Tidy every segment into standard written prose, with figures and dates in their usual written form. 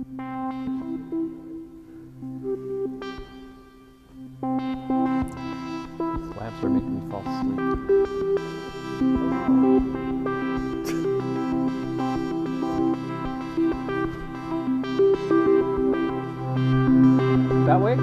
These lamps are making me fall asleep. That way?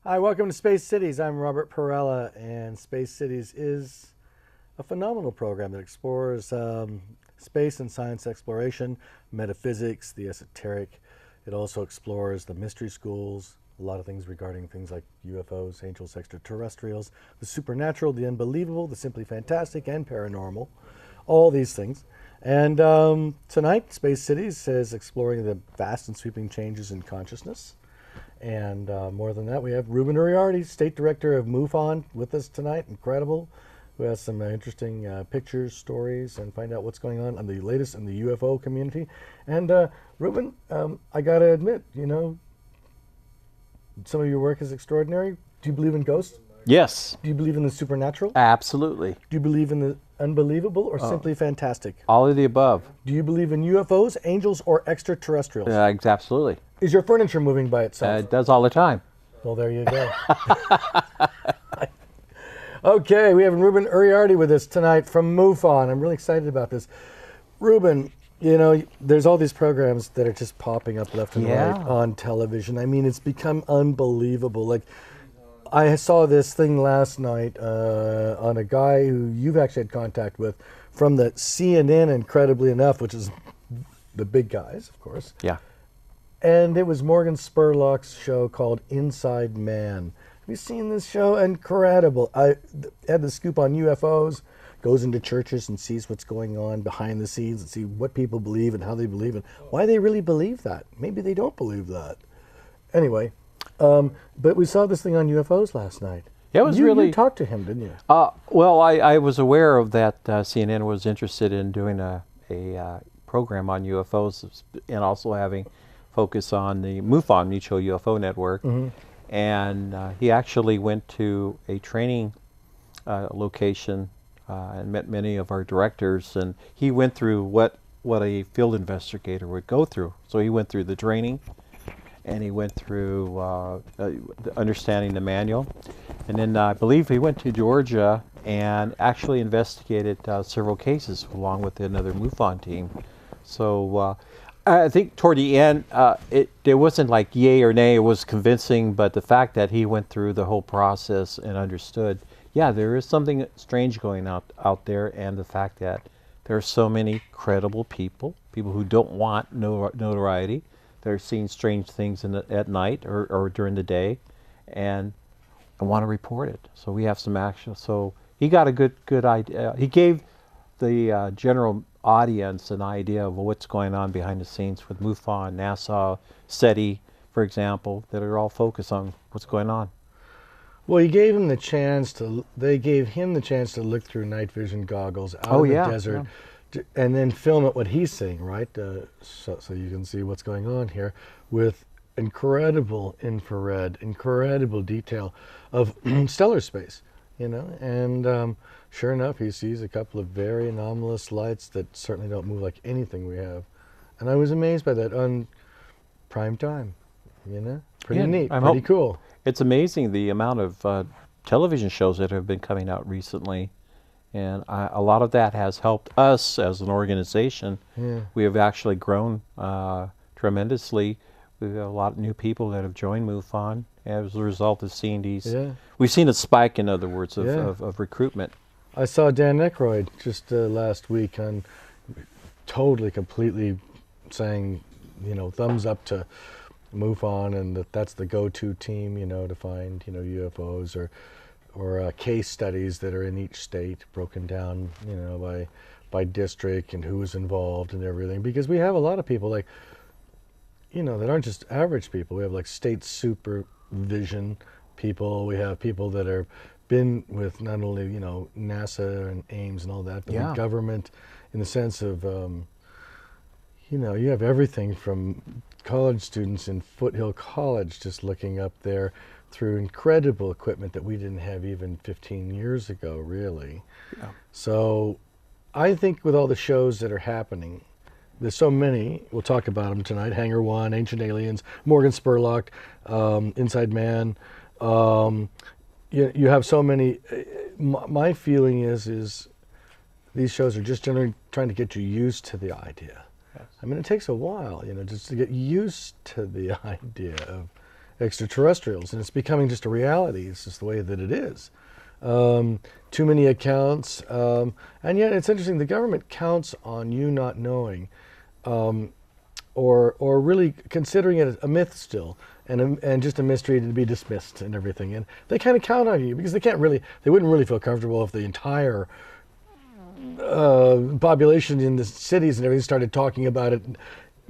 Hi, welcome to Space Cities. I'm Robert Perella, and Space Cities is a phenomenal program that explores space and science exploration, metaphysics, the esoteric. It also explores the mystery schools, a lot of things regarding things like UFOs, angels, extraterrestrials, the supernatural, the unbelievable, the simply fantastic, and paranormal, all these things. And tonight, Space Cities is exploring the vast and sweeping changes in consciousness. And more than that, we have Ruben Uriarte, State Director of MUFON, with us tonight. Incredible. Who has some interesting pictures, stories, and find out what's going on the latest in the UFO community. And Ruben, I got to admit, you know, some of your work is extraordinary. Do you believe in ghosts? Yes. Do you believe in the supernatural? Absolutely. Do you believe in the unbelievable or simply fantastic? All of the above. Do you believe in UFOs, angels, or extraterrestrials? Absolutely. Is your furniture moving by itself? It does all the time. Well, there you go. Okay, we have Ruben Uriarte with us tonight from MUFON. I'm really excited about this. Ruben, you know, there's all these programs that are just popping up left and right on television. I mean, it's become unbelievable. Like, I saw this thing last night on a guy who you've actually had contact with from the CNN, incredibly enough, which is the big guys, of course. Yeah. And it was Morgan Spurlock's show called Inside Man. Have you seen this show? Incredible. I had the scoop on UFOs, goes into churches and sees what's going on behind the scenes and see what people believe and how they believe it, why they really believe that. Maybe they don't believe that. Anyway, but we saw this thing on UFOs last night. Yeah, it was really... You talked to him, didn't you? Well, I was aware of that. CNN was interested in doing a program on UFOs and also having focus on the MUFON, Mutual UFO Network. Mm-hmm. And he actually went to a training location and met many of our directors, and he went through what a field investigator would go through. So he went through the training, and he went through understanding the manual, and then I believe he went to Georgia and actually investigated several cases along with another MUFON team. So I think toward the end, it wasn't like yay or nay, it was convincing, but the fact that he went through the whole process and understood, yeah, there is something strange going out there, and the fact that there are so many credible people who don't want notoriety, they're seeing strange things at night or during the day, and want to report it. So we have some action. So he got a good idea. He gave the general audience an idea of what's going on behind the scenes with MUFON, NASA, SETI, for example, that are all focused on what's going on. Well, they gave him the chance to look through night vision goggles out of the desert, and then film it what he's seeing, right? So you can see what's going on here with incredible infrared, incredible detail of stellar space, you know, and sure enough, he sees a couple of very anomalous lights that certainly don't move like anything we have. And I was amazed by that on prime time, you know? Pretty neat, pretty cool. It's amazing the amount of television shows that have been coming out recently. And a lot of that has helped us as an organization. Yeah. We have actually grown tremendously. We've got a lot of new people that have joined MUFON as a result of seeing these. Yeah. We've seen a spike, in other words, of recruitment. I saw Dan Aykroyd just last week on completely saying, you know, thumbs up to MUFON, and that's the go-to team, you know, to find, you know, UFOs or case studies that are in each state, broken down, you know, by district and who was involved and everything. Because we have a lot of people like, you know, that aren't just average people. We have like state supervision people. We have people that are been with not only, you know, NASA and Ames and all that, but the government in the sense of, you know, you have everything from college students in Foothill College just looking up there through incredible equipment that we didn't have even 15 years ago, really. Yeah. So I think with all the shows that are happening, there's so many, we'll talk about them tonight, Hangar 1, Ancient Aliens, Morgan Spurlock, Inside Man. You have so many. My feeling is these shows are just generally trying to get you used to the idea. Yes. I mean, it takes a while, you know, just to get used to the idea of extraterrestrials, and it's becoming just a reality. It's just the way that it is. Too many accounts, and yet it's interesting. The government counts on you not knowing, or really considering it a myth still, and just a mystery to be dismissed and everything. And they kind of count on you because they wouldn't really feel comfortable if the entire population in the cities and everything started talking about it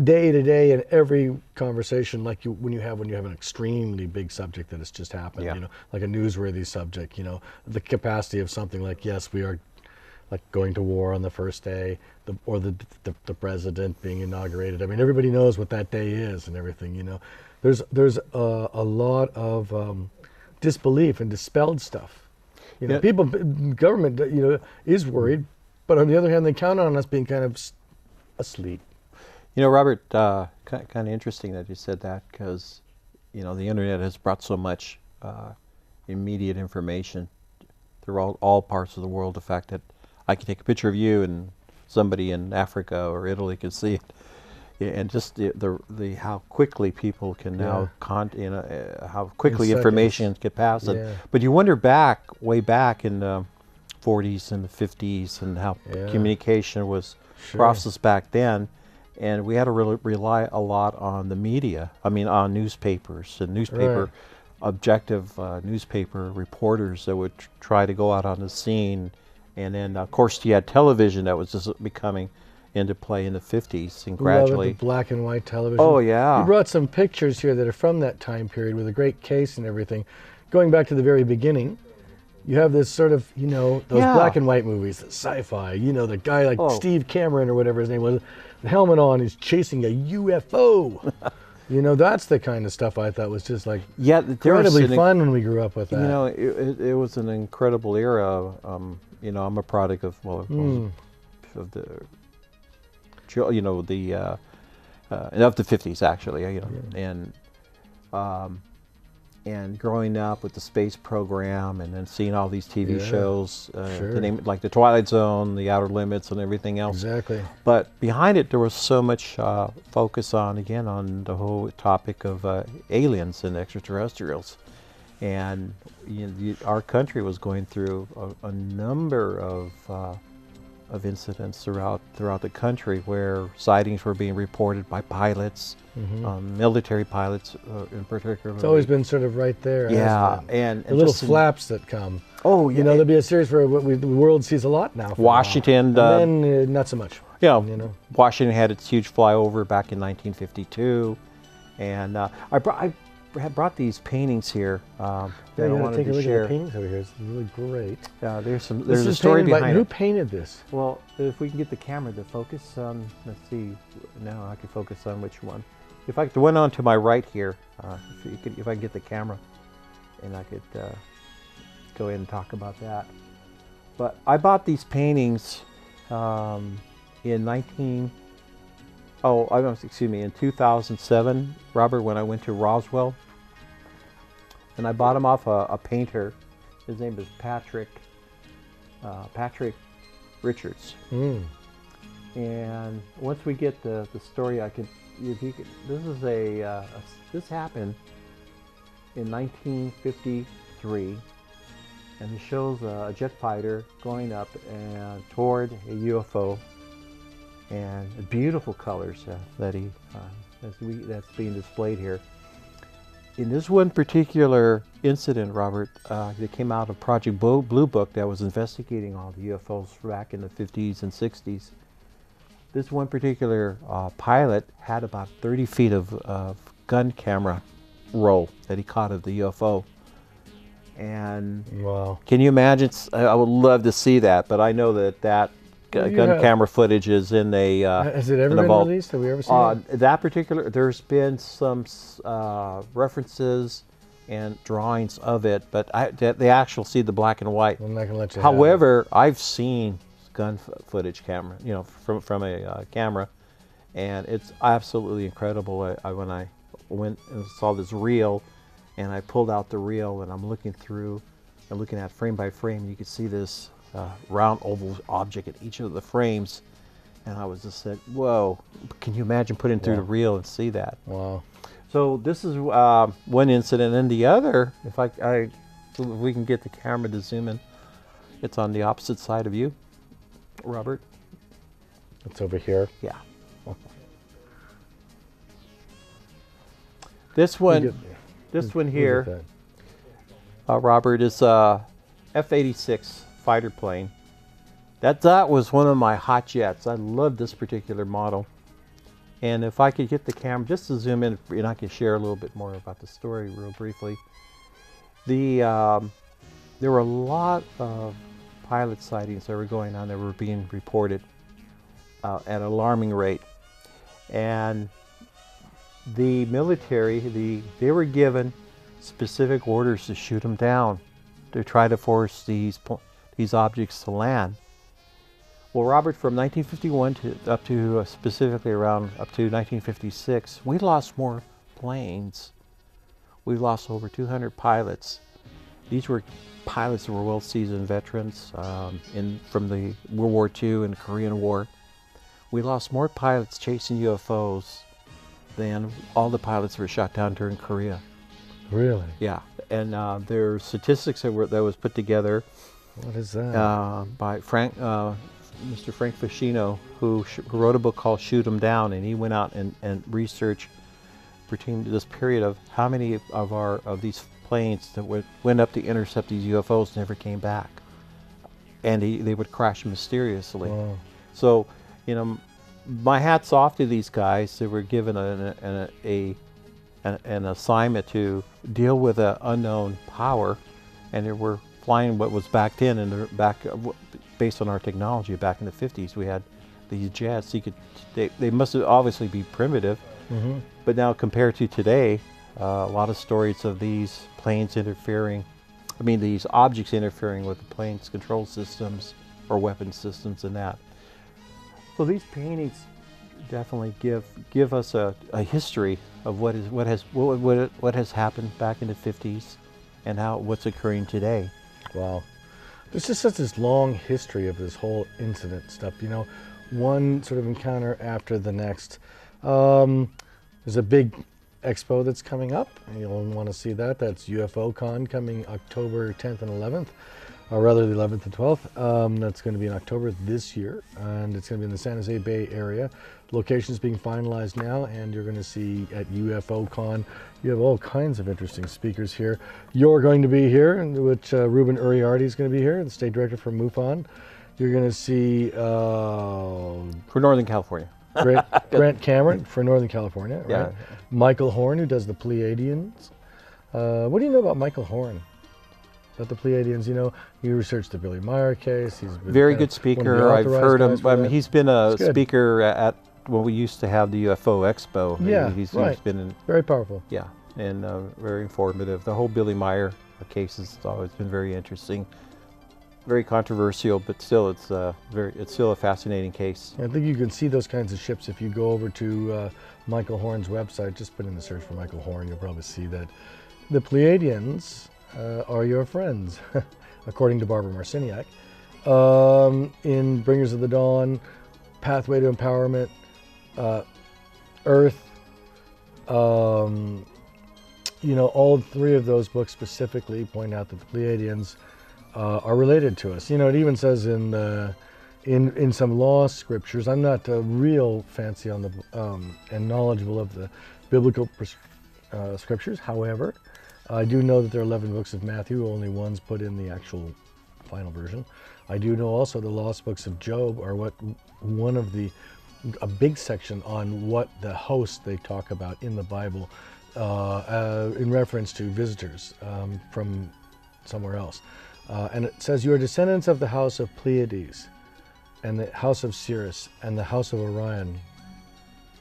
day to day in every conversation, like when you have an extremely big subject that has just happened, you know, like a newsworthy subject, you know, the capacity of something like, yes, we are like going to war on the first day, or the president being inaugurated. I mean, everybody knows what that day is and everything, you know. There's a lot of disbelief and dispelled stuff. You know, people, government, you know, is worried, but on the other hand, they count on us being kind of asleep. You know, Robert, kind of interesting that you said that, because, you know, the internet has brought so much immediate information throughout all parts of the world. The fact that I can take a picture of you and somebody in Africa or Italy can see it, and just the how quickly people can now how quickly information can pass. But you wonder way back in the 40s and the 50s, and how communication was processed back then. And we had to really rely a lot on the media. I mean, on newspapers and objective newspaper reporters that would try to go out on the scene. And then, of course, you had television that was just becoming into play in the 50s, and gradually. The black and white television. Oh, yeah. You brought some pictures here that are from that time period with a great case and everything. Going back to the very beginning, you have this sort of, you know, those black and white movies, sci-fi, you know, the guy like Steve Cameron or whatever his name was, the helmet on, he's chasing a UFO. You know, that's the kind of stuff I thought was just like incredibly fun when we grew up with that. You know, it was an incredible era. You know, I'm a product of, of the, you know, of the 50s, actually, you know, and growing up with the space program, and then seeing all these TV shows, to name it, like The Twilight Zone, The Outer Limits, and everything else. Exactly. But behind it, there was so much focus on the whole topic of aliens and extraterrestrials. And you know, our country was going through a number of incidents throughout the country where sightings were being reported by pilots, military pilots in particular. It's always been sort of right there. Yeah, and the little flaps that come. Oh, yeah. You know, there'll be a series where the world sees a lot now. Washington. And then not so much. Yeah, you know, Washington had its huge flyover back in 1952, and I had brought these paintings here. Yeah, you want to take a look at the paintings over here. It's really great. Yeah, there's a story behind it. Who painted this? Well, if we can get the camera to focus on, let's see. Now I can focus on which one. If the one on to my right here, if I can get the camera, and I could go ahead and talk about that. But I bought these paintings in 2007, Robert, when I went to Roswell. And I bought them off a painter. His name is Patrick Richards. And once we get the story, this happened in 1953, and it shows a jet fighter going up and toward a UFO, and beautiful colors that's being displayed here. In this one particular incident, Robert, that came out of Project Blue Book that was investigating all the UFOs back in the 50s and 60s, this one particular pilot had about 30 feet of gun camera roll that he caught of the UFO. And Wow. can you imagine? I would love to see that, but I know that gun camera footage is in a has it ever in a been vault. released? Have we ever seen it? That particular, there's been some references and drawings of it, but they actually see the black and white. I'm not gonna let you have it. However, I've seen gun footage camera, from a camera, and it's absolutely incredible. When I went and saw this reel, and I pulled out the reel, and I'm looking through and looking at frame by frame, you could see this round oval object in each of the frames, and I was just said, whoa, can you imagine putting through the reel and see that? Wow. So this is one incident, and the other, if we can get the camera to zoom in, it's on the opposite side of you, Robert. It's over here. Yeah. This one here, Robert, is a F-86 fighter plane. That was one of my hot jets. I love this particular model. And if I could get the camera just to zoom in, and I can share a little bit more about the story real briefly. There were a lot of pilot sightings that were going on that were being reported at an alarming rate. And the military, they were given specific orders to shoot them down, to try to force these objects to land. Well, Robert, from 1951 to up to specifically around up to 1956, we lost more planes. We lost over 200 pilots. These were pilots that were well-seasoned veterans from the World War II and the Korean War. We lost more pilots chasing UFOs than all the pilots were shot down during Korea. Really? Yeah, and there are statistics that was put together. What is that? By Mr. Frank Ficino, who wrote a book called Shoot 'Em Down, and he went out and researched pertaining to this period of how many of these planes that went up to intercept these UFOs never came back, and they would crash mysteriously. Wow. So, my hat's off to these guys. They were given an assignment to deal with an unknown power, and they were flying what was back then, and based on our technology back in the 50s, we had these jets. They must have obviously be primitive, but now compared to today, a lot of stories of these planes these objects interfering with the plane's control systems or weapon systems and that. So these paintings definitely give us a history of what has happened back in the 50s and what's occurring today. Wow. There's just such this long history of this whole incident stuff, one sort of encounter after the next. There's a big expo that's coming up, and you'll want to see that. That's UFOCon coming October 10th and 11th, or rather the 11th and 12th. That's going to be in October this year, and it's going to be in the San Jose Bay area. Location is being finalized now, and you're going to see at UFOCon, you have all kinds of interesting speakers here. You're going to be here, which Ruben Uriarty is going to be here, the state director for MUFON. You're going to see For Northern California. Grant Cameron for Northern California, right? Yeah. Michael Horn, who does the Pleiadians. What do you know about Michael Horn? About the Pleiadians, he researched the Billy Meyer case. He's been Very good speaker. I've heard him. He's been a speaker at when we used to have the UFO Expo. Yeah, he's been very powerful. Yeah, and very informative. The whole Billy Meyer case has always been very interesting. Very controversial, but still, it's still a fascinating case. I think you can see those kinds of ships if you go over to Michael Horn's website. Just put in the search for Michael Horn. You'll probably see that the Pleiadians are your friends, according to Barbara Marciniak. In Bringers of the Dawn, Pathway to Empowerment, Earth, all three of those books specifically point out that the Pleiadians are related to us. It even says in some law scriptures. I'm not real fancy on the and knowledgeable of the biblical scriptures. However, I do know that there are 11 books of Matthew. Only one's put in the actual final version. I do know also the lost books of Job are what one of the a big section on what the host they talk about in the Bible in reference to visitors from somewhere else. And it says, "You are descendants of the house of Pleiades, and the house of Sirius, and the house of Orion."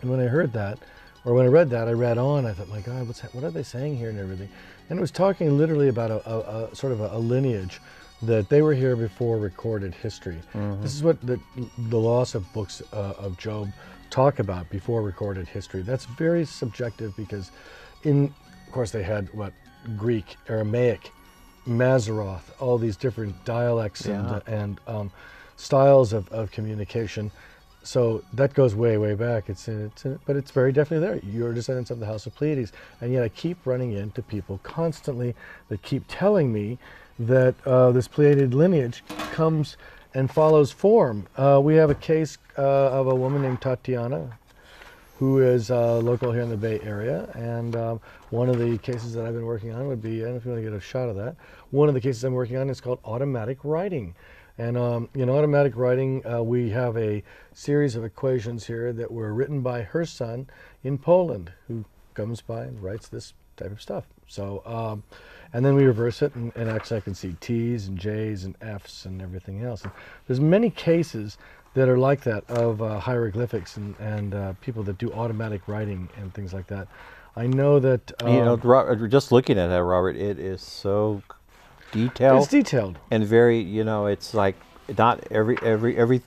And when I heard that, or when I read that, I read on, I thought, my God, what are they saying here and everything? And it was talking literally about a sort of a lineage that they were here before recorded history. This is what the loss of books of Job talk about, before recorded history. That's very subjective because of course they had Greek, Aramaic, Mazaroth, all these different dialects and styles of communication. So that goes way, way back. But it's very definitely there. You're descendants of the house of Pleiades. And yet I keep running into people constantly that keep telling me that this Pleiadian lineage comes and follows form. We have a case of a woman named Tatiana, who is local here in the Bay Area. And one of the cases that I've been working on would be, I don't know if you want to get a shot of that, one of the cases I'm working on is called automatic writing. And in automatic writing, we have a series of equations here that were written by her son in Poland, who comes by and writes this type of stuff. So, and then we reverse it, and actually I can see T's and J's and F's and everything else. And there's many cases that are like that of hieroglyphics and people that do automatic writing and things like that. I know that... just looking at that, Robert, it is so detailed. It's detailed. And very, it's like not every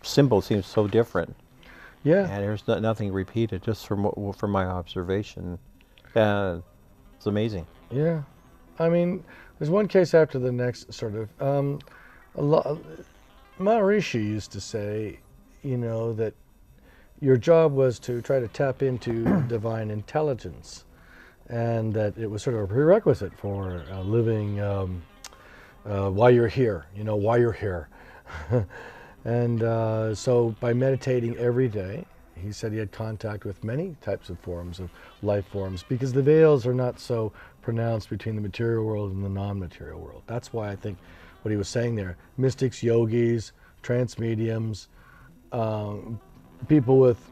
symbol seems so different. Yeah. And there's nothing repeated, just from my observation. It's amazing. Yeah. I mean, there's one case after the next, sort of. Maharishi used to say, that your job was to try to tap into divine intelligence, and that it was sort of a prerequisite for living while you're here, why you're here. And so by meditating every day, he said he had contact with many types of forms of life forms, because the veils are not so pronounced between the material world and the non-material world. That's why I think what he was saying there, mystics, yogis, trance mediums, people with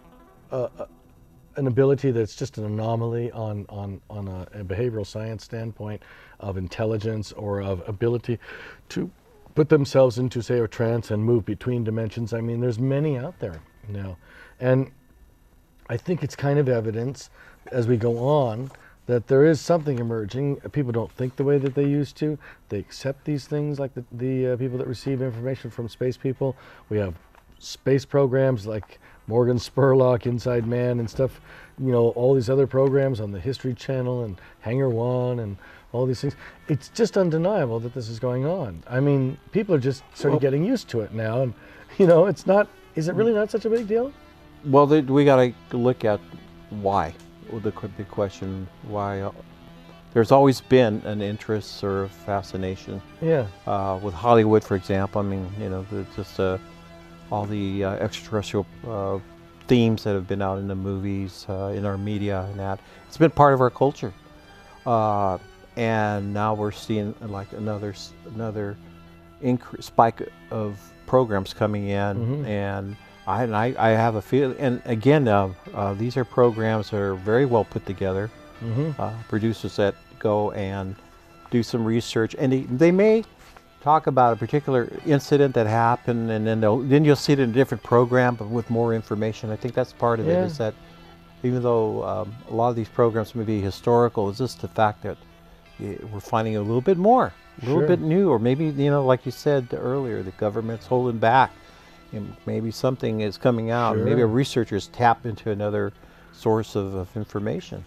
an ability that's just an anomaly on a behavioral science standpoint of intelligence or of ability to put themselves into, say, a trance and move between dimensions. I mean, there's many out there now. And I think it's kind of evidence as we go on that there is something emerging. People don't think the way that they used to. They accept these things, like the people that receive information from space people. We have space programs like Morgan Spurlock, Inside Man and stuff, all these other programs on the History Channel and Hangar One and all these things. It's just undeniable that this is going on. I mean, people are just sort of getting used to it now. And, it's not, is it really not such a big deal? Well, we got to look at why. The big question, why? There's always been an interest or fascination. Yeah. With Hollywood, for example, I mean, just all the extraterrestrial themes that have been out in the movies, in our media, and that it's been part of our culture. And now we're seeing like another spike of programs coming in, and I have a feeling. And again, these are programs that are very well put together. Producers that go and do some research, and they may talk about a particular incident that happened, and then you'll see it in a different program, but with more information. I think that's part of it. Is that even though a lot of these programs may be historical, it's just the fact that we're finding a little bit more, a little bit new, or maybe like you said earlier, the government's holding back, and maybe something is coming out. Maybe researchers tap into another source of information.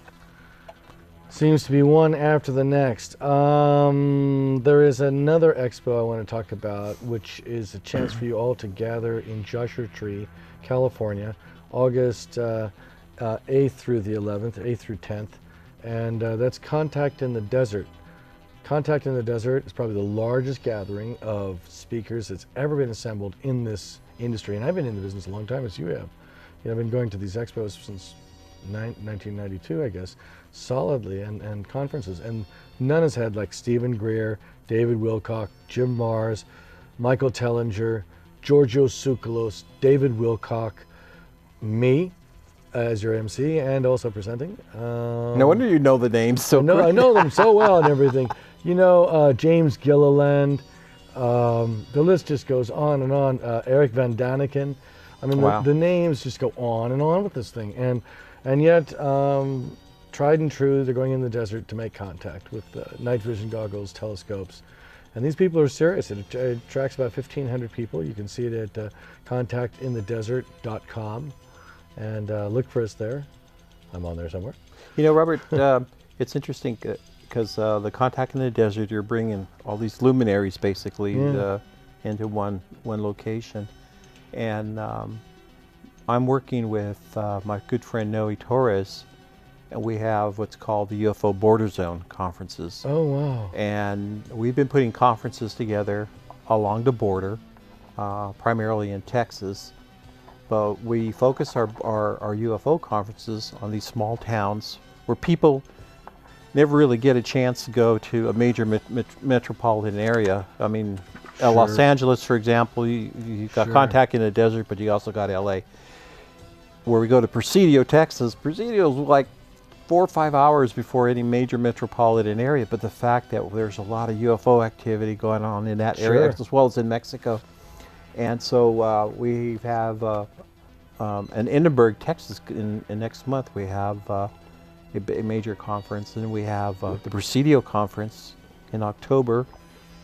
Seems to be one after the next. There is another expo I want to talk about, which is a chance for you all to gather in Joshua Tree, California, August 8th through the 11th, 8th through 10th. And that's Contact in the Desert. Contact in the Desert is probably the largest gathering of speakers that's ever been assembled in this industry. And I've been in the business a long time, as you have. I've been going to these expos since 1992, I guess, solidly, and conferences. And none has had like Stephen Greer, David Wilcock, Jim Mars, Michael Tellinger, Giorgio Tsoukalos, David Wilcock, me as your MC and also presenting. No wonder you know the names so quick. I know them so well and everything. You know, James Gilliland. The list just goes on and on. Eric Van Daniken. I mean, Wow. the names just go on and on with this thing. And yet, tried and true, they're going in the desert to make contact with night vision goggles, telescopes. And these people are serious. It attracts about 1,500 people. You can see it at contactinthedesert.com. And look for us there. I'm on there somewhere. You know, Robert, it's interesting because the Contact in the Desert, you're bringing all these luminaries basically into one location. And I'm working with my good friend Noe Torres, and we have what's called the UFO Border Zone conferences. Oh, wow. And we've been putting conferences together along the border, primarily in Texas. But we focus our UFO conferences on these small towns where people never really get a chance to go to a major metropolitan area. I mean, Los Angeles, for example, you've got Contact in the Desert, but you also got LA. Where we go to Presidio, Texas, Presidio's like 4 or 5 hours before any major metropolitan area, but the fact that there's a lot of UFO activity going on in that area, as well as in Mexico. And so we have in Edinburgh, Texas, in next month, we have a major conference, and we have the Presidio conference in October,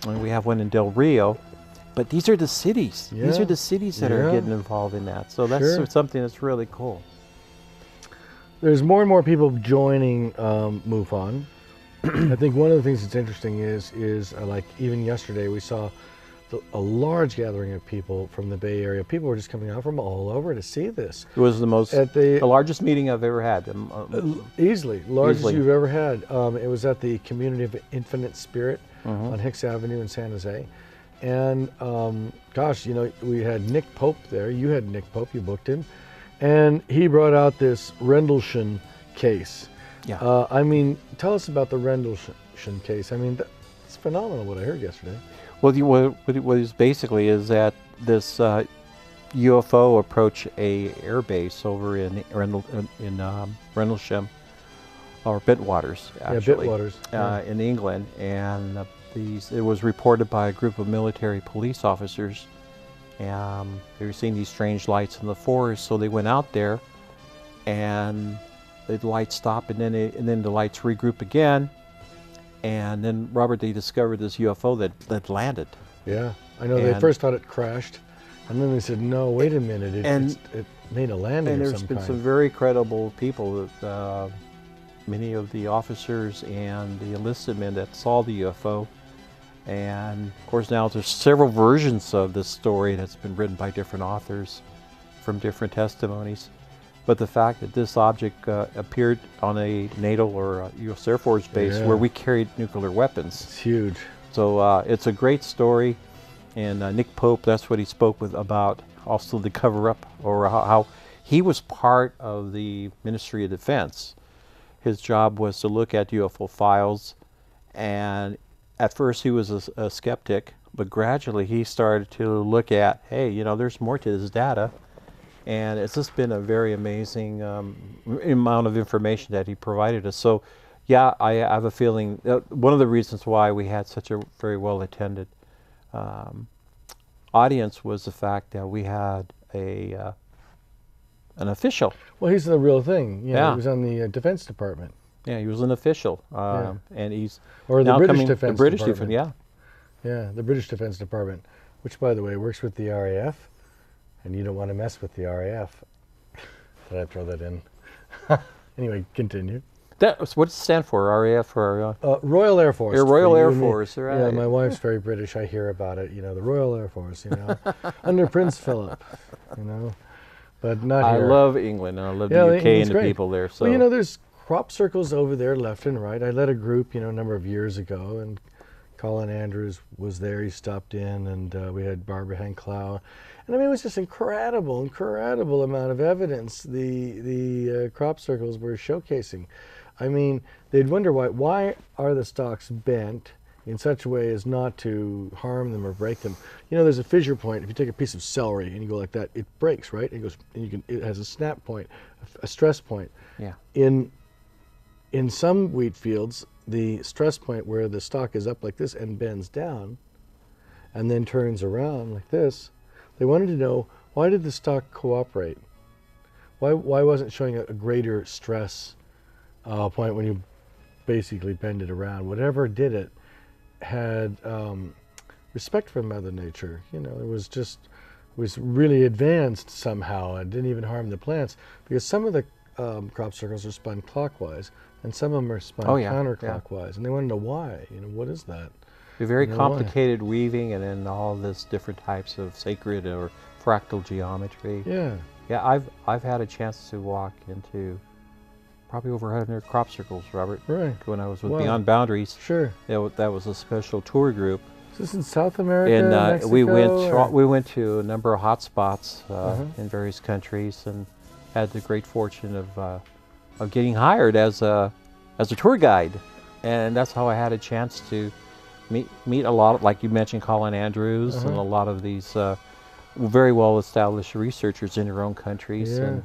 and we have one in Del Rio. But these are the cities. Yeah. These are the cities that are getting involved in that. So that's something that's really cool. There's more and more people joining MUFON. I think one of the things that's interesting is like even yesterday we saw a large gathering of people from the Bay Area. People were just coming out from all over to see this. It was the largest meeting I've ever had. Easily, largest you've ever had. It was at the Community of Infinite Spirit on Hicks Avenue in San Jose. And gosh, you know, we had Nick Pope there. You had Nick Pope, you booked him. And he brought out this Rendlesham case. Yeah. I mean, tell us about the Rendlesham case. I mean, it's phenomenal what I heard yesterday. Well, what is basically is that this UFO approached a air base over in Rendlesham, or Bentwaters, actually. Yeah, Bentwaters. In England, and it was reported by a group of military police officers. They were seeing these strange lights in the forest, so they went out there, and the lights stopped, and then the lights regroup again. And then, Robert, they discovered this UFO that landed. Yeah, I know. They first thought it crashed, and then they said, no, wait a minute, it made a landing and of there's some been kind. some very credible people, that, many of the officers and the enlisted men that saw the UFO. And, of course, now there's several versions of this story that's been written by different authors from different testimonies. But the fact that this object appeared on a NATO or a U.S. Air Force base where we carried nuclear weapons. It's huge. So it's a great story. And Nick Pope, that's what he spoke about, also the cover-up, or how he was part of the Ministry of Defense. His job was to look at UFO files, and at first he was a skeptic, but gradually he started to look at, hey, you know, there's more to this data. And it's just been a very amazing amount of information that he provided us. So, yeah, I have a feeling one of the reasons why we had such a very well-attended audience was the fact that we had an official. Well, he's the real thing. He was on the Defense Department. Yeah, he was an official, and he's the now British coming, Defense the British Department. Yeah, the British Defense Department, which, by the way, works with the RAF. And you don't want to mess with the RAF. Did I throw that in? Anyway, continue. What does it stand for? RAF or Royal Air Force. Royal Air Force, right? Yeah, my wife's very British. I hear about it. You know, the Royal Air Force. You know, under Prince Philip. You know, but not here. I love England, and I love the UK and the people there. So well, you know, there's crop circles over there, left and right. I led a group, you know, a number of years ago, and Colin Andrews was there. He stopped in, and we had Barbara Henklau. And I mean, it was just incredible amount of evidence the crop circles were showcasing. I mean, they'd wonder why are the stalks bent in such a way as not to harm them or break them. You know, there's a fissure point. If you take a piece of celery and you go like that, it breaks, right? It goes, and it has a snap point, a stress point. Yeah. In some wheat fields, the stress point where the stalk is up like this and bends down, and then turns around like this. They wanted to know, why did the stalk cooperate? Why wasn't it showing a greater stress point when you basically bend it around? Whatever did it had respect for Mother Nature. You know, it was really advanced somehow and didn't even harm the plants, because some of the crop circles are spun clockwise and some of them are spun counterclockwise, and they want to know why. You know, what is that? A very complicated weaving, and then all this different types of sacred or fractal geometry. Yeah. Yeah, I've had a chance to walk into probably over 100 crop circles, Robert. Right. When I was with Beyond Boundaries. Sure. That was a special tour group. Is this in South America, And Mexico, we went to a number of hot spots in various countries, and had the great fortune of getting hired as a tour guide, and that's how I had a chance to meet a lot of, like you mentioned, Colin Andrews, and a lot of these very well established researchers in their own countries, and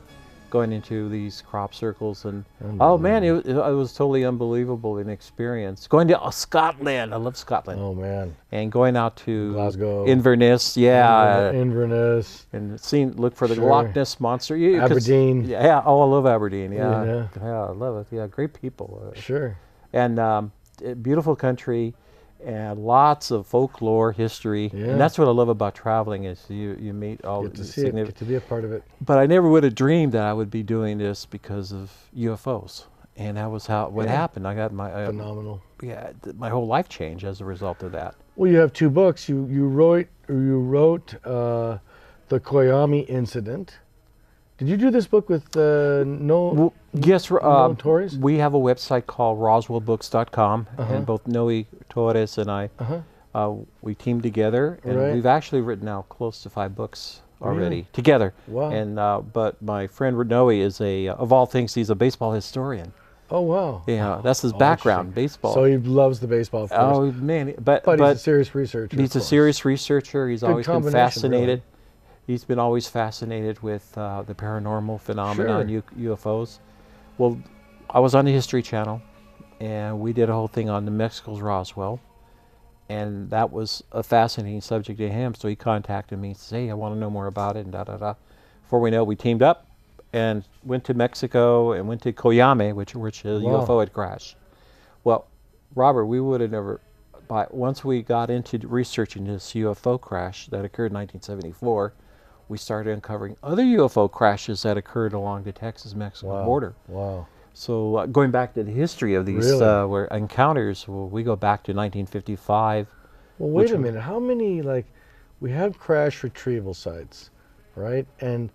going into these crop circles, and oh man, it was totally unbelievable an experience. Going to Scotland, I love Scotland. Oh man. And going out to Glasgow, Inverness, Inverness, and look for the Loch Ness monster. Aberdeen. Yeah, oh, I love Aberdeen. Yeah, I love it. Yeah, great people. Sure. And beautiful country, and lots of folklore, history, and that's what I love about traveling, is you meet all the significant. Get to be a part of it. But I never would have dreamed that I would be doing this because of UFOs, and that was what happened. I got my phenomenal. My whole life changed as a result of that. Well, you have two books. You wrote the Koyami Incident. Did you do this book with Yes, Noe Torres? We have a website called roswellbooks.com, and both Noe Torres and I, we teamed together, and we've actually written now close to 5 books already together. Wow. And but my friend Noe is of all things, he's a baseball historian. Oh wow. Yeah, that's his background, baseball. So he loves the baseball. Oh man, but he's a serious researcher. He's a serious researcher. He's always been fascinated. Really. He's been always fascinated with the paranormal phenomena and UFOs. Well, I was on the History Channel, and we did a whole thing on New Mexico's Roswell, and that was a fascinating subject to him. So he contacted me and said, "Hey, I want to know more about it." And Before we know it, we teamed up and went to Mexico and went to Koyame, which a UFO had crashed. Well, Robert, we would have never. But once we got into researching this UFO crash that occurred in 1974. We started uncovering other UFO crashes that occurred along the Texas-Mexico border. Wow. So going back to the history of these encounters, we go back to 1955. Well, wait a minute. How many, we have crash retrieval sites, right? And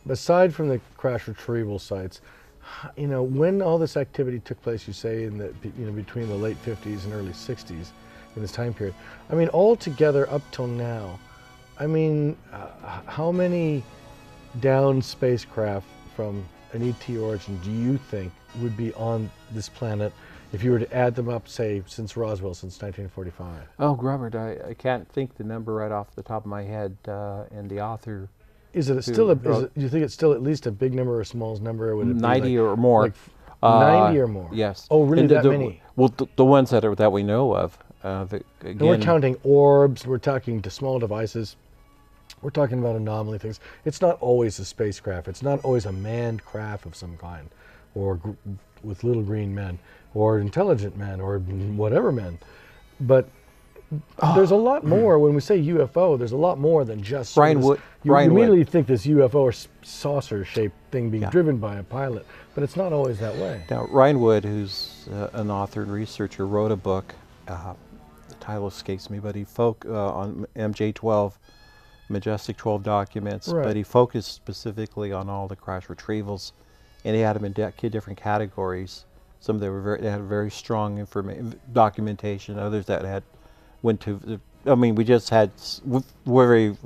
aside from the crash retrieval sites, you know, when all this activity took place, you say in the, between the late 50s and early 60s, in this time period, I mean, all together up till now, I mean, how many downed spacecraft from an ET origin do you think would be on this planet if you were to add them up, say, since Roswell, since 1945? Oh, Robert, I can't think the number right off the top of my head, and the author... Is it still do you think it's still at least a big number or a small number? Or would it 90 be or more. 90 or more? Yes. Oh, really, that many? Well, the ones that we know of. Again, and we're counting orbs, we're talking to small devices. We're talking about anomaly things. It's not always a spacecraft. It's not always a manned craft of some kind, or with little green men, or intelligent men, or whatever men. But there's a lot more. When we say UFO, there's a lot more than just you immediately think this UFO or saucer-shaped thing being driven by a pilot, but it's not always that way. Now, Ryan Wood, who's an author and researcher, wrote a book. The title escapes me, but he on MJ12. Majestic 12 documents, but he focused specifically on all the crash retrievals, and he had them in different categories. Some that they had very strong documentation, others that went to. I mean, we just had very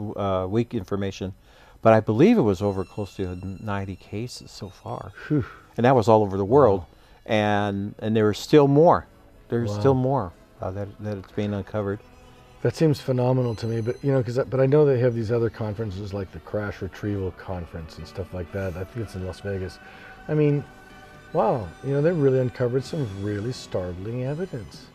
weak information, but I believe it was over close to 90 cases so far, and that was all over the world, and there are still more. There's still more. that it's being uncovered. That seems phenomenal to me, but you know, but I know they have these other conferences like the Crash Retrieval Conference and stuff like that. I think it's in Las Vegas. I mean, wow, you know, they've really uncovered some really startling evidence.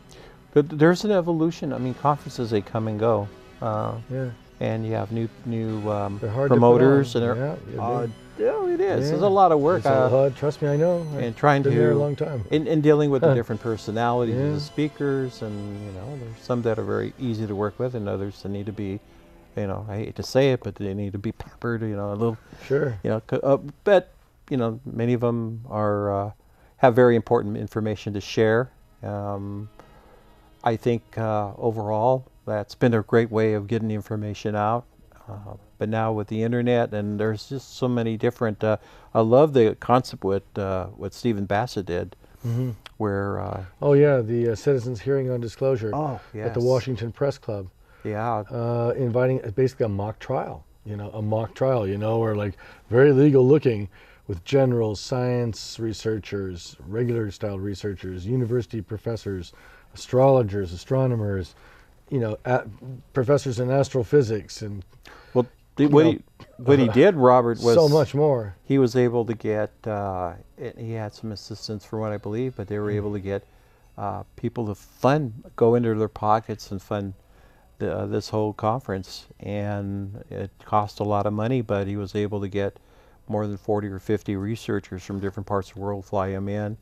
But there's an evolution. I mean, conferences, they come and go. Yeah. And you have new They're hard promoters, to put on. and Yeah, yeah, it is. yeah. There's a lot of work. It's a lot, trust me, I know. And trying been to there a long time. In dealing with the different personalities Yeah. of the speakers, and you know, there's some that are very easy to work with, and others that need to be, you know, I hate to say it, but they need to be peppered, you know, a little. Sure. You know, but you know, many of them are have very important information to share. I think overall that's been a great way of getting the information out. But now with the internet, and there's just so many different. I love the concept what Stephen Bassett did, where. Oh yeah, the Citizens Hearing on Disclosure Yes. at the Washington Press Club. Yeah. Inviting basically a mock trial. You know, a mock trial. You know, or like very legal looking, with generals, science researchers, regular style researchers, university professors, astrologers, astronomers. You know, professors in astrophysics and. Well, what he did, Robert, was so much more. He was able to get. He had some assistance, from what I believe, but they were able to get people to go into their pockets and fund this whole conference, and it cost a lot of money, but he was able to get more than 40 or 50 researchers from different parts of the world, fly them in,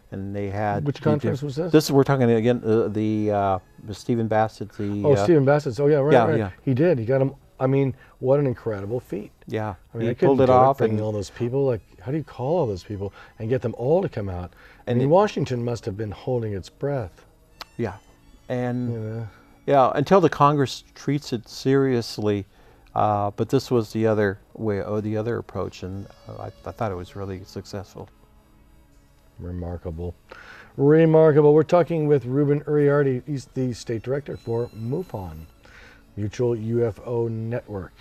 and they had. Which conference was this? We're talking again the Stephen Bassett. Stephen Bassett. Oh yeah, right. Yeah, right. yeah. He did. He got him. I mean, what an incredible feat. Yeah, I mean, he pulled it off, bringing all those people. Like, how do you call all those people and get them all to come out? And Washington must have been holding its breath. Yeah, and you know? yeah, until the Congress treats it seriously. But this was the other way, the other approach, and I thought it was really successful. Remarkable, remarkable. We're talking with Ruben Uriarte. He's the state director for MUFON, Mutual UFO Network.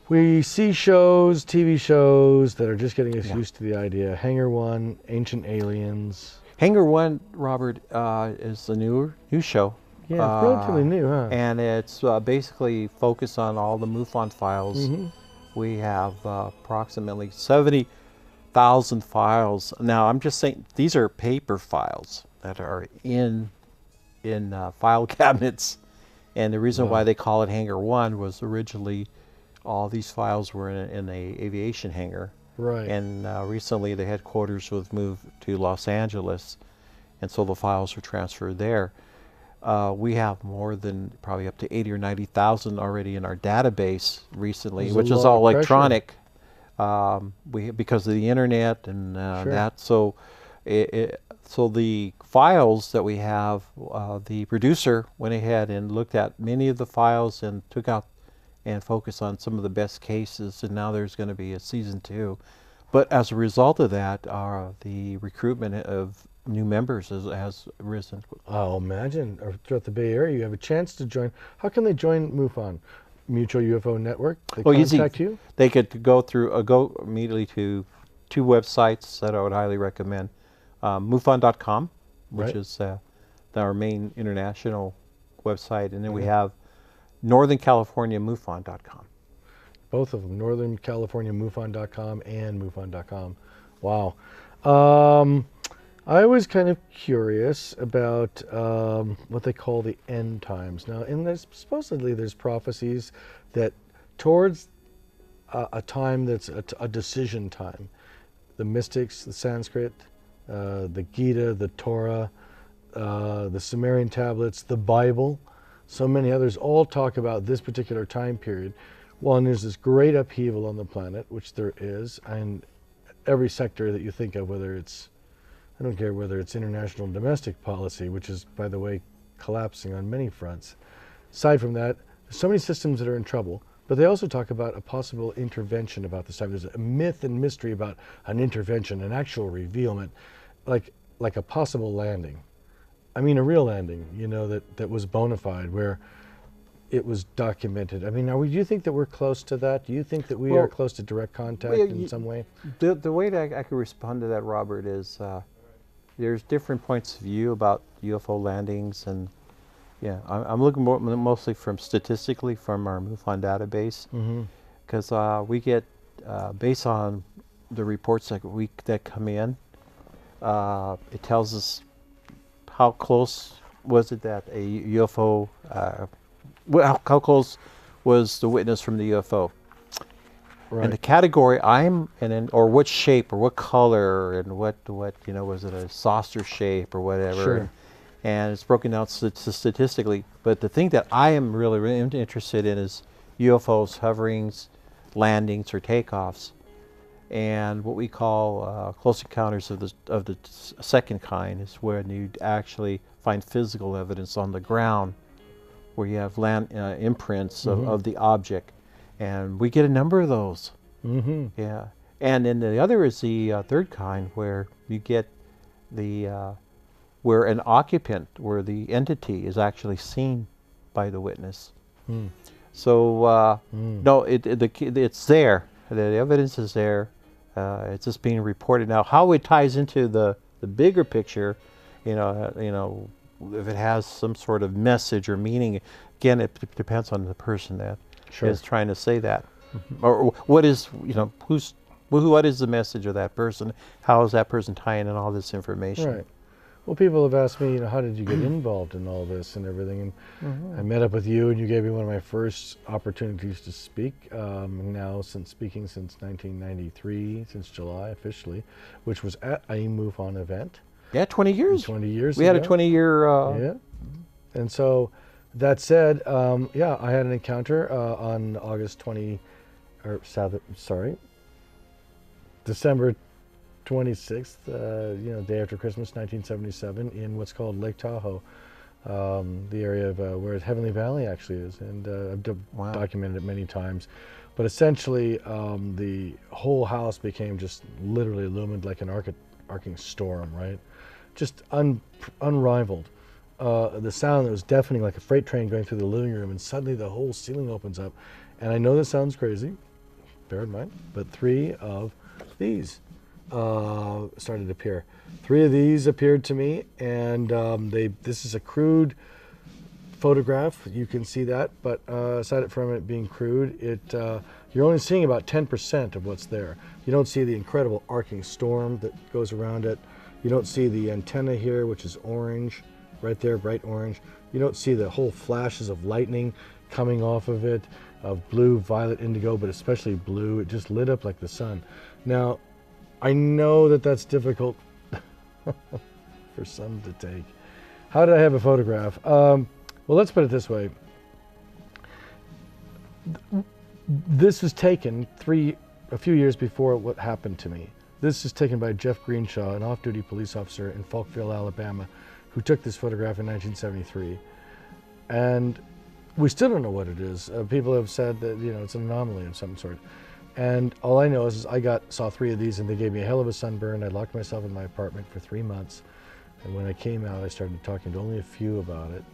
We see shows, TV shows that are just getting us used to the idea. Hangar One, Ancient Aliens. Hangar One, Robert, is the new show. Yeah, it's relatively new, huh? And it's basically focused on all the MUFON files. We have approximately 70,000 files. Now, I'm just saying, these are paper files that are in file cabinets. And the reason why they call it Hangar One was originally all these files were in a aviation hangar. Right. And recently the headquarters was moved to Los Angeles, and so the files were transferred there. We have more than probably up to 80 or 90,000 already in our database recently, which is all electronic. Because of the internet and that. So, so the files that we have, the producer went ahead and looked at many of the files and took out and focused on some of the best cases. And now there's going to be a season 2. But as a result of that, the recruitment of new members has risen. Oh, imagine throughout the Bay Area, you have a chance to join. How can they join MUFON, Mutual UFO Network? They contact you? They could go immediately to 2 websites that I would highly recommend. MUFON.com, which is our main international website, and then we have Northern California MUFON.com. Both of them, Northern California MUFON.com and MUFON.com. Wow. I was kind of curious about what they call the end times. Now, supposedly there's prophecies that towards a time that's a decision time, the mystics, the Sanskrit, the Gita, the Torah, the Sumerian tablets, the Bible, so many others all talk about this particular time period. Well, and there's this great upheaval on the planet, which there is, and every sector that you think of, whether it's, I don't care whether it's international and domestic policy, which is, by the way, collapsing on many fronts. Aside from that, there's so many systems that are in trouble, but they also talk about a possible intervention about this time. There's a myth and mystery about an intervention, an actual revealment, like a possible landing. I mean, a real landing, you know, that was bona fide, where it was documented. I mean, do you think that we're close to that? Do you think that we are close to direct contact in some way? The way that I could respond to that, Robert, is there's different points of view about UFO landings, and yeah, I'm looking mostly from statistically from our MUFON database, because we get based on the reports that come in, it tells us how close was it that a UFO, how close was the witness from the UFO. Right. And the category I'm in, or what shape, or what color, and what was it a saucer shape or whatever? Sure. And it's broken down statistically. But the thing that I am really interested in is UFOs, hoverings, landings, or takeoffs, and what we call close encounters of the second kind is when you actually find physical evidence on the ground, where you have land imprints of the object. And we get a number of those. Yeah. And then the other is the third kind, where you get the where an occupant, where the entity is actually seen by the witness. So no, it's there. The evidence is there. It's just being reported now. How it ties into the bigger picture, you know, if it has some sort of message or meaning. Again, it depends on the person that is trying to say that, or what is, what is the message of that person? How is that person tying in all this information? Right. Well, people have asked me, how did you get involved in all this and everything? And I met up with you, and you gave me one of my first opportunities to speak. Now, speaking since 1993, since July officially, which was at a MUFON event. Yeah, 20 years. 20 years. We had a 20-year. Yeah. And so, that said, yeah, I had an encounter on December 26th, day after Christmas, 1977, in what's called Lake Tahoe, the area of where Heavenly Valley actually is, and I've documented it many times. But essentially, the whole house became just literally illumined like an arcing storm, right? Just unrivaled. The sound that was deafening, like a freight train going through the living room, and suddenly the whole ceiling opens up. And I know this sounds crazy, bear in mind, but 3 of these started to appear. 3 of these appeared to me, and this is a crude photograph. You can see that, but aside from it being crude, you're only seeing about 10% of what's there. You don't see the incredible arcing storm that goes around it. You don't see the antenna here, which is orange. Right there, bright orange. You don't see the whole flashes of lightning coming off of it, of blue, violet, indigo, but especially blue. It just lit up like the sun. Now, I know that that's difficult for some to take. How did I have a photograph? Well, let's put it this way. This was taken a few years before what happened to me. This is taken by Jeff Greenshaw, an off-duty police officer in Falkville, Alabama, who took this photograph in 1973. And we still don't know what it is. People have said that, it's an anomaly of some sort. And all I know is I saw 3 of these, and they gave me a hell of a sunburn. I locked myself in my apartment for 3 months. And when I came out, I started talking to only a few about it,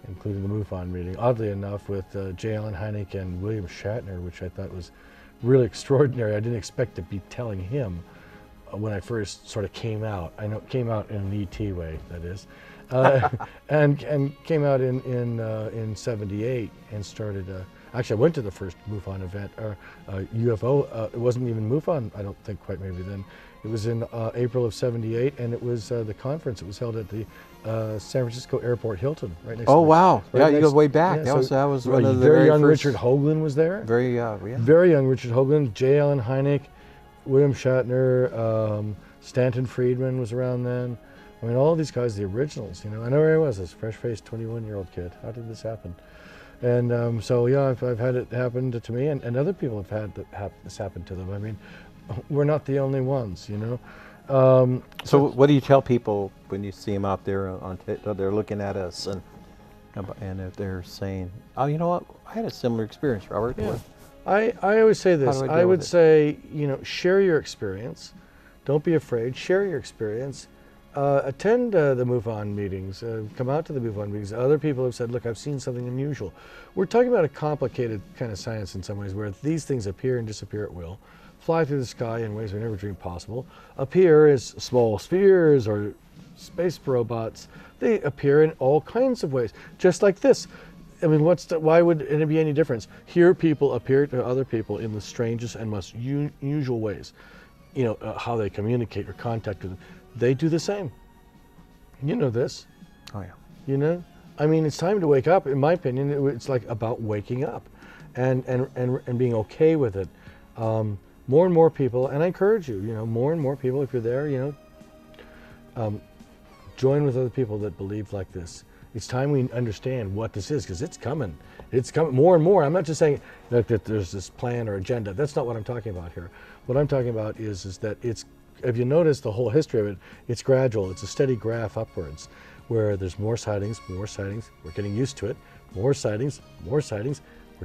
including the MUFON meeting. Oddly enough, with J. Allen Hynek and William Shatner, which I thought was really extraordinary. I didn't expect to be telling him when I first sort of came out. I know it came out in an ET way, that is, and came out in '78 and started. Actually, I went to the first MUFON event, UFO. It wasn't even MUFON, I don't think, quite maybe then. It was in April of '78, and it was the conference. It was held at the San Francisco Airport Hilton, right next. Oh to wow! Right you go way back. Yeah, that was one of the very young first. Richard Hoagland was there. Very Very young Richard Hoagland, J. Allen Hynek, William Shatner, Stanton Friedman was around then. I mean, all of these guys, the originals. I know where I was, this fresh-faced 21-year-old kid. How did this happen? And so yeah, I've had it happen to me, and other people have had this happen to them. I mean, we're not the only ones, So what do you tell people when you see them out there they're looking at us, and if they're saying, "Oh, you know what? I had a similar experience, Robert." Yeah. I always say this. I would say, share your experience. Don't be afraid. Share your experience. Attend the MUFON meetings. Come out to the MUFON meetings. Other people have said, look, I've seen something unusual. We're talking about a complicated kind of science in some ways, where these things appear and disappear at will, fly through the sky in ways we never dreamed possible, appear as small spheres or space robots. They appear in all kinds of ways, just like this. I mean, why would it be any difference? Here, people appear to other people in the strangest and most unusual ways. You know, how they communicate or contact with them. They do the same. You know this. Oh, yeah. You know? I mean, it's time to wake up. In my opinion, it's like about waking up and being okay with it. More and more people, and I encourage you, you know, more and more people, if you're there, you know, join with other people that believe like this. It's time we understand what this is, because it's coming. It's coming more and more. I'm not just saying that there's this plan or agenda. That's not what I'm talking about here. What I'm talking about is that it's, if you notice the whole history of it, it's gradual. It's a steady graph upwards, where there's more sightings, we're getting used to it, more sightings, we're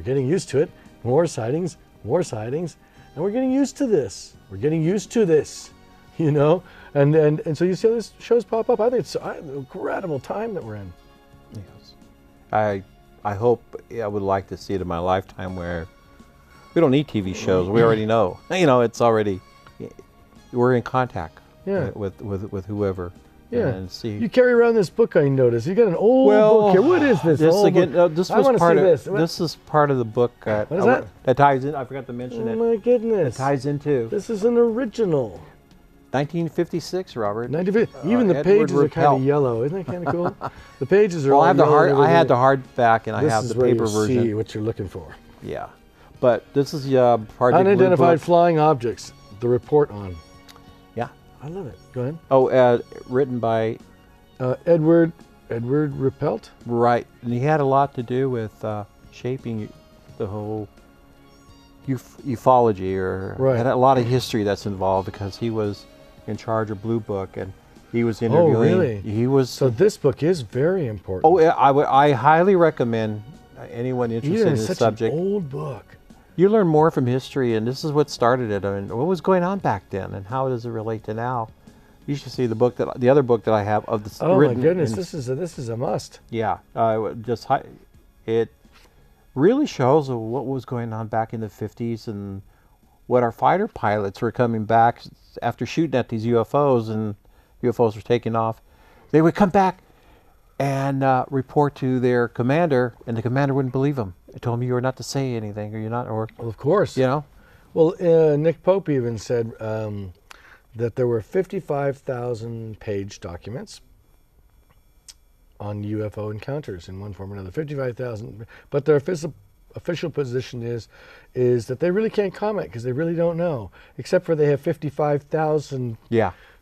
getting used to it, more sightings, and we're getting used to this. We're getting used to this, you know? And so you see all these shows pop up. I think it's an incredible time that we're in. Yes. I hope, I would like to see it in my lifetime where we don't need TV shows. We already know. You know, it's already, we're in contact with whoever. Yeah. And see. You carry around this book, I notice. You got an old book here. What is this? This again. This was part of this. This is part of the book. What is that? That ties in. I forgot to mention it. Oh my goodness! It ties into. This is an original. 1956, Robert. 1950. Even the pages are kind of yellow. Isn't that kind of cool? The pages are. Well, all I have the yellow. hard. I had the hardback, and I have the paper This is where you version. see what you're looking for. Yeah, but this is part of the Unidentified flying objects. The report on. Yeah. I love it. Go ahead. Oh, written by. Edward Ruppelt. Right, and he had a lot to do with shaping the whole ufology, or had a lot of history that's involved, because he was in charge of Blue Book, and he was interviewing. Oh, really? He was. So this book is very important. Oh, I highly recommend anyone interested in this subject. An old book. You learn more from history, and this is what started it. I mean, what was going on back then, and how does it relate to now? You should see the other book that I have of the. Oh my goodness, this is a must. Yeah, it really shows what was going on back in the 50s, and what our fighter pilots were coming back after shooting at these UFOs, and UFOs were taking off. They would come back and report to their commander, and the commander wouldn't believe them. They told me you were not to say anything, or you're not, or well, of course, you know. Well, Nick Pope even said. That there were 55,000 page documents on UFO encounters in one form or another. 55,000, but their official position is that they really can't comment, because they really don't know. Except for they have 55,000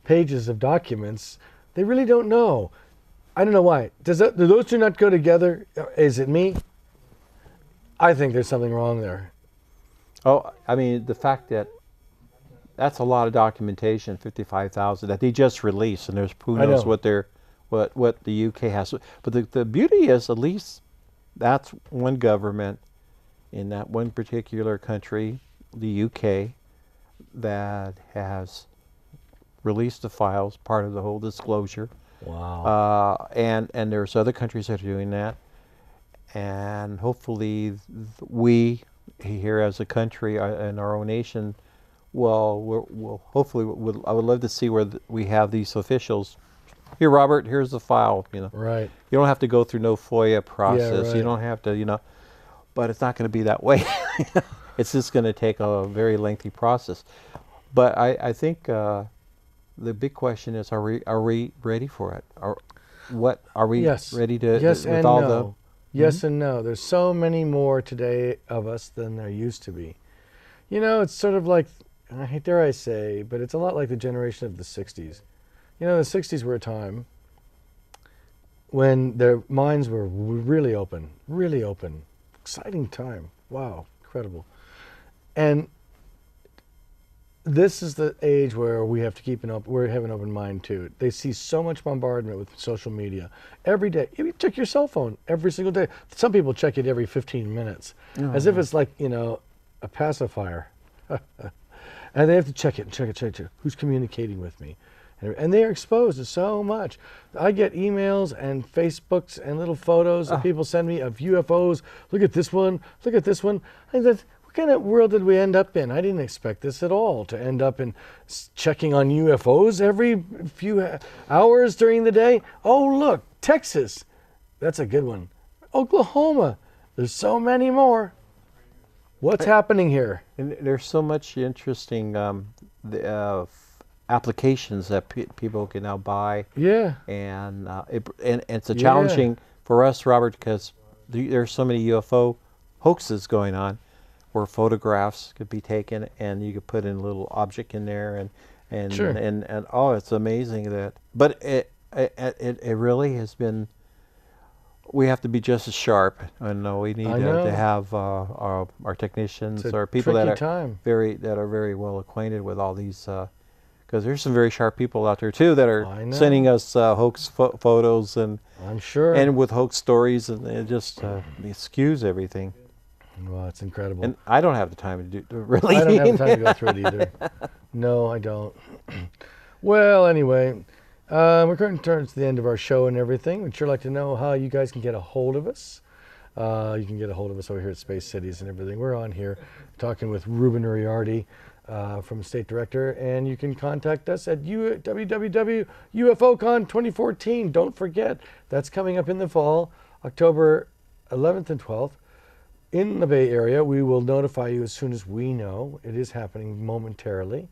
pages of documents, they really don't know. I don't know why. Do those two not go together? Is it me? I think there's something wrong there. Oh, I mean, the fact that that's a lot of documentation, 55,000 that they just released, and there's who knows what the UK has. But the beauty is, at least that's one government in that one particular country, the UK, that has released the files, part of the whole disclosure. Wow. And there's other countries that are doing that, and hopefully we here as a country in our own nation. Well, we'll hopefully, I would love to see where we have these officials. Here, Robert, here's the file, you know. Right. You don't have to go through no FOIA process. Yeah, right. You don't have to, you know, but it's not going to be that way. It's just going to take a very lengthy process. But I think the big question is, are we ready for it? Are we ready to? Yes with and all no. Yes and no. There's so many more today of us than there used to be. You know, it's sort of like, dare I say, but it's a lot like the generation of the 60s. You know, the 60s were a time when their minds were really open, exciting time. Wow, incredible. And this is the age where we have to keep we have an open mind too. They see so much bombardment with social media every day. You check your cell phone every single day. Some people check it every 15 minutes, as if it's like, you know, a pacifier. And they have to check it. Who's communicating with me? And they are exposed to so much. I get emails and Facebooks and little photos that people send me of UFOs. Look at this one. Look at this one. I think that kind of world did we end up in? I didn't expect this at all, to end up in checking on UFOs every few hours during the day. Oh, look, Texas. That's a good one. Oklahoma. There's so many more. What's happening here? And there's so much interesting applications that people can now buy. Yeah. And it's a challenging for us, Robert, because there's so many UFO hoaxes going on, where photographs could be taken and you could put in a little object in there, and Sure. and oh, it's amazing that. But it really has been. We have to be just as sharp, and we need to have our technicians or people that are very well acquainted with all these, because there's some very sharp people out there too that are sending us hoax photos, and I'm sure, and with hoax stories, and it just it skews everything. Well, it's incredible. And I don't have the time to really. I don't have the time to go through it either. No, I don't. Well, anyway. We're coming towards the end of our show and everything. We'd sure like to know how you guys can get a hold of us. You can get a hold of us over here at Space Cities and everything. We're on here talking with Ruben Uriarty from State Director, and you can contact us at www.UFOCon 2014. Don't forget, that's coming up in the fall, October 11th and 12th. In the Bay Area, we will notify you as soon as we know. It is happening momentarily.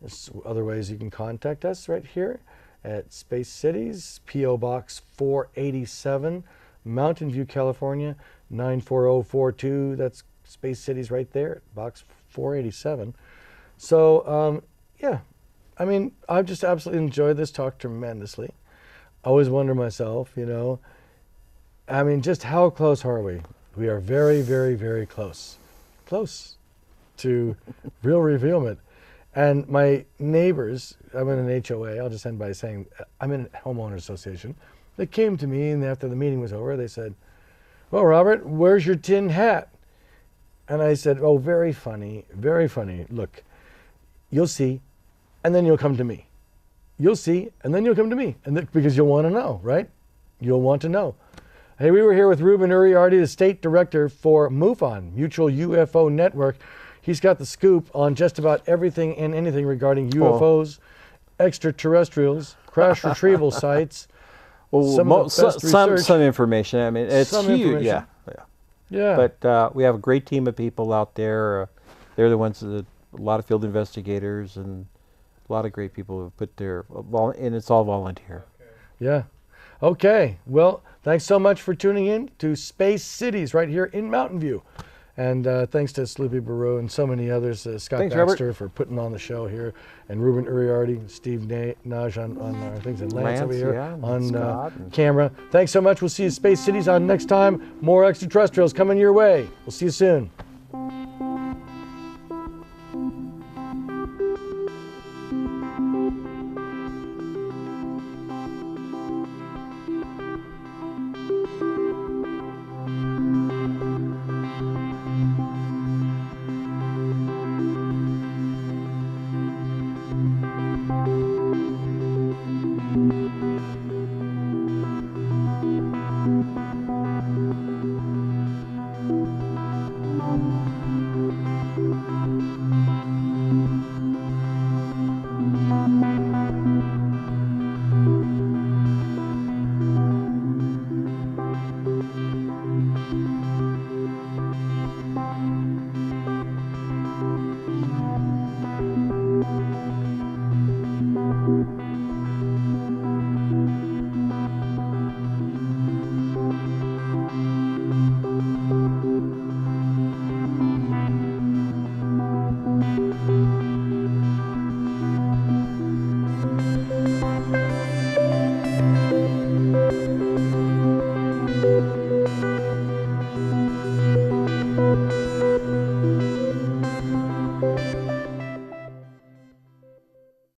There's other ways you can contact us right here at Space Cities, P.O. Box 487, Mountain View, California, 94042. That's Space Cities right there, Box 487. So, yeah, I mean, I've just absolutely enjoyed this talk tremendously. I always wonder myself, I mean, just how close are we? We are very, very, very close. Close to real revealment. And my neighbors, I'm in an HOA, I'll just end by saying, I'm in a homeowner association. They came to me, and after the meeting was over, they said, well, Robert, where's your tin hat? And I said, oh, very funny, very funny. Look, you'll see, and then you'll come to me. You'll see, and then you'll come to me. And because you'll want to know, right? You'll want to know. Hey, we were here with Ruben Uriarty, the State Director for MUFON, Mutual UFO Network. He's got the scoop on just about everything and anything regarding UFOs, extraterrestrials, crash retrieval sites. Well, some information. I mean, it's huge. Yeah. But we have a great team of people out there. They're the ones that a lot of field investigators and a lot of great people who have put their and it's all volunteer. Yeah. Okay. Well, thanks so much for tuning in to Space Cities right here in Mountain View. And thanks to Sloopy Barreau and so many others, Scott Baxter, Robert, for putting on the show here, and Ruben Uriarty, Steve Naj on our things, and Lance over here on camera. Thanks so much. We'll see you at Space Cities on next time. More extraterrestrials coming your way. We'll see you soon.